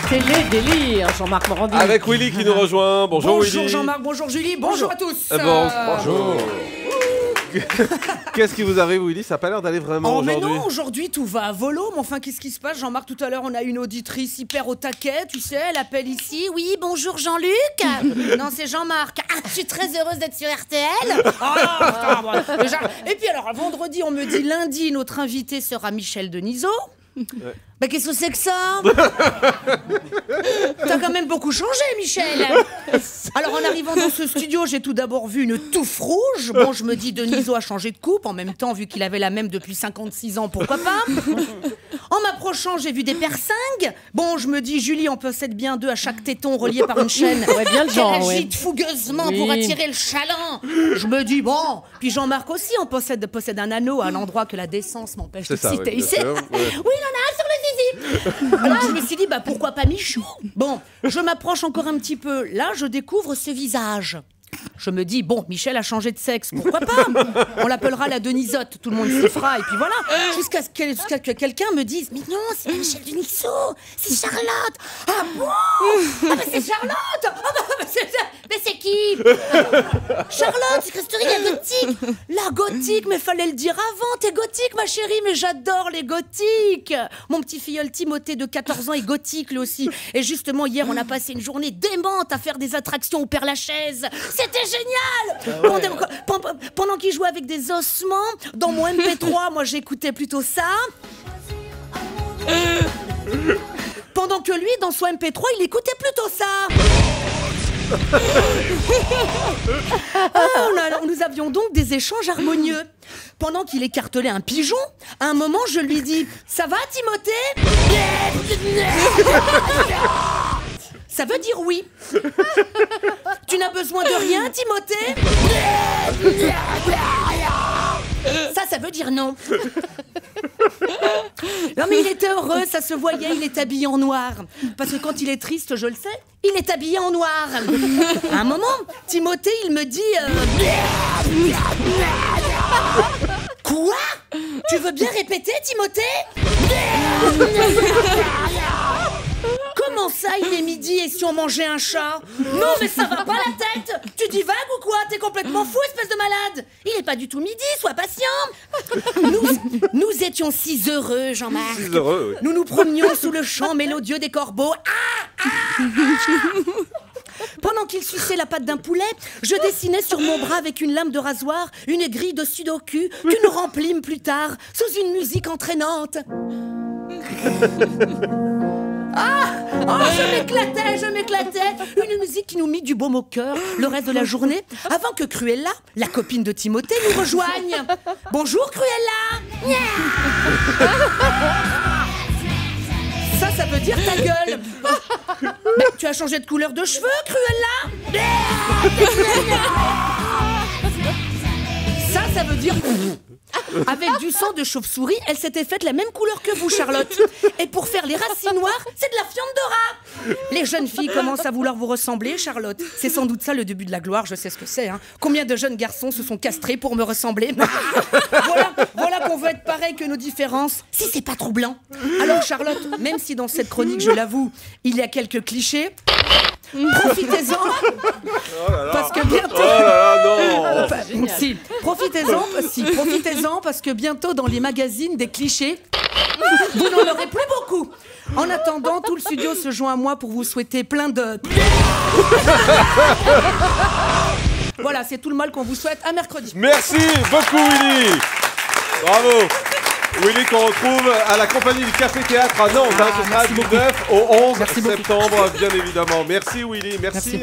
Télé-délire, Jean-Marc Morandini. Avec Willy qui nous rejoint. Bonjour Willy. Bonjour Jean-Marc, bonjour Julie, bonjour à tous. Bonjour. Qu'est-ce qui vous arrive Willy? Ça n'a pas l'air d'aller vraiment aujourd'hui. Mais non, aujourd'hui tout va à volo. Mais enfin, qu'est-ce qui se passe Jean-Marc? Tout à l'heure, on a une auditrice hyper au taquet, tu sais, elle appelle ici. Oui, bonjour Jean-Luc. Non, c'est Jean-Marc. Ah, je suis très heureuse d'être sur RTL. Déjà. Et puis alors, vendredi, on me dit lundi, notre invité sera Michel Denisot. Ouais. Bah qu'est-ce que c'est que ça? T'as quand même beaucoup changé, Michel. Alors en arrivant dans ce studio, j'ai tout d'abord vu une touffe rouge. Bon, je me dis Denisot a changé de coupe. En même temps, vu qu'il avait la même depuis 56 ans, pourquoi pas? En m'approchant, j'ai vu des persingues. Bon, je me dis Julie en possède bien deux à chaque téton relié par une chaîne. Ouais, bien le genre, qu'elle agite fougueusement pour attirer le chaland. Je me dis bon. Puis Jean-Marc aussi en possède un anneau à l'endroit que la décence m'empêche de citer ici. Ouais. Oui, il en a un sur le zizi. Alors je me suis dit bah pourquoi pas Michou. Bon, je m'approche encore un petit peu. Là, je découvre ce visage. Je me dis, bon, Michel a changé de sexe, pourquoi pas? On l'appellera la Denisotte, tout le monde s'y fera, et puis voilà. Jusqu'à ce que quelqu'un me dise, mais non, c'est pas Michel Denisot, c'est Charlotte. Ah bon? Ah bah c'est Charlotte. Ah bah c'est qui? Charlotte, c'est Christerie, la gothique. La gothique, mais fallait le dire avant, t'es gothique ma chérie, mais j'adore les gothiques. Mon petit filleul Timothée de 14 ans est gothique lui aussi. Et justement, hier, on a passé une journée démente à faire des attractions au Père-Lachaise. C'était génial. Ah ouais. Pendant qu'il jouait avec des ossements, dans mon MP3, moi j'écoutais plutôt ça. Pendant que lui, dans son MP3, il écoutait plutôt ça. Nous avions donc des échanges harmonieux. Pendant qu'il écartelait un pigeon, à un moment, je lui dis « Ça va, Timothée ?» Ça veut dire oui. Tu n'as besoin de rien, Timothée? Ça veut dire non. Non mais il était heureux, ça se voyait, il est habillé en noir. Parce que quand il est triste, je le sais, il est habillé en noir. À un moment, Timothée, il me dit... Quoi? Tu veux bien répéter, Timothée? Comment ça, il est midi et si on mangeait un chat? Non mais ça va pas la tête. Tu divagues ou quoi? T'es complètement fou, espèce de malade. Il est pas du tout midi, sois patient. Nous étions si heureux, Jean-Marc. Si heureux, oui. Nous nous promenions sous le chant mélodieux des corbeaux. Pendant qu'il suçait la patte d'un poulet, je dessinais sur mon bras avec une lame de rasoir une grille de sudoku que nous remplîmes plus tard sous une musique entraînante. Je m'éclatais. Une musique qui nous mit du baume au cœur le reste de la journée, avant que Cruella, la copine de Timothée, nous rejoigne. Bonjour Cruella. Ça veut dire ta gueule. Tu as changé de couleur de cheveux, Cruella. Ça veut dire... Avec du sang de chauve-souris, elle s'était faite la même couleur que vous, Charlotte. Et pour faire les racines noires, c'est de la fiente de rat. Les jeunes filles commencent à vouloir vous ressembler, Charlotte. C'est sans doute ça le début de la gloire, je sais ce que c'est. Hein. Combien de jeunes garçons se sont castrés pour me ressembler? Voilà qu'on veut être pareil que nos différences, si c'est pas trop blanc. Alors Charlotte, même si dans cette chronique, je l'avoue, il y a quelques clichés, profitez-en. Parce que bientôt... Profitez-en parce que bientôt dans les magazines des clichés, vous n'en aurez plus beaucoup. En attendant, tout le studio se joint à moi pour vous souhaiter plein de... Voilà, c'est tout le mal qu'on vous souhaite. À mercredi. Merci beaucoup Willy. Bravo. Willy qu'on retrouve à la compagnie du Café Théâtre à Nantes. Ce sera à 19 au 11 septembre, bien évidemment. Merci Willy, merci.